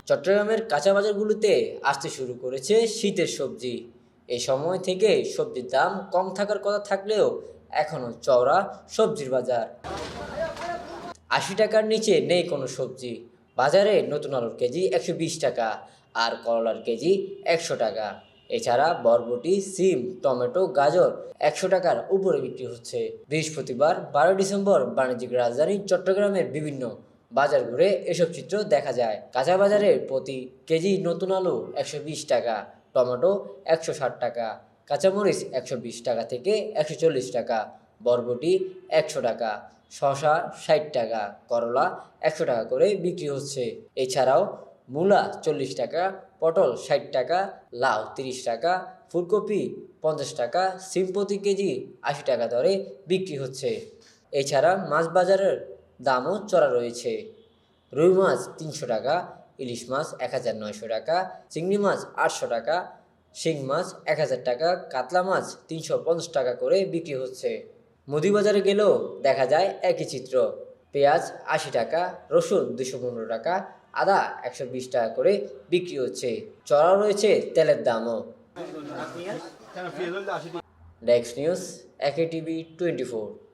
চট্টগ্রামের কাঁচা বাজারগুলোতে আসতে শুরু করেছে শীতের সবজি। এই সময় থেকে সবজির দাম কম থাকার কথা থাকলেও এখনও চওড়া সবজির বাজার। ৮০ টাকার নিচে নেই কোনো সবজি। বাজারে নতুন আলুর কেজি ১২০ টাকা, আর করলার কেজি ১০০ টাকা। এছাড়া বরবটি, সিম, টমেটো, গাজর ১০০ টাকার উপরে বিক্রি হচ্ছে। বৃহস্পতিবার ১২ ডিসেম্বর বাণিজ্যিক রাজধানী চট্টগ্রামের বিভিন্ন বাজার ঘুরে এসব চিত্র দেখা যায়। কাঁচা বাজারে প্রতি কেজি নতুন আলু ১২০ টাকা, টমেটো ১৬০ টাকা, কাঁচামরিচ ১২০ টাকা থেকে ১৪০ টাকা, বরবটি ১০০ টাকা, শসা ৬০ টাকা, করলা ১০০ টাকা করে বিক্রি হচ্ছে। এছাড়াও মূলা ৪০ টাকা, পটল ৬০ টাকা, লাউ ৩০ টাকা, ফুলকপি ৫০ টাকা, সিম প্রতি কেজি ৮০ টাকা দরে বিক্রি হচ্ছে। এছাড়া মাছ বাজারের দামও চড়া রয়েছে। রুই মাছ ৩০০ টাকা, ইলিশ মাছ ১৯০০ টাকা, চিংড়ি মাছ ৮০০ টাকা, শিং মাছ ১০০০ টাকা, কাতলা মাছ ৩৫০ টাকা করে বিক্রি হচ্ছে। মুদি বাজারে গেলেও দেখা যায় একই চিত্র। পেঁয়াজ ৮০ টাকা, রসুন ২১৫ টাকা, আদা ১২০ টাকা করে বিক্রি হচ্ছে। চড়াও রয়েছে তেলের দামও। ডেস্ক নিউজ, একে টিভি 24।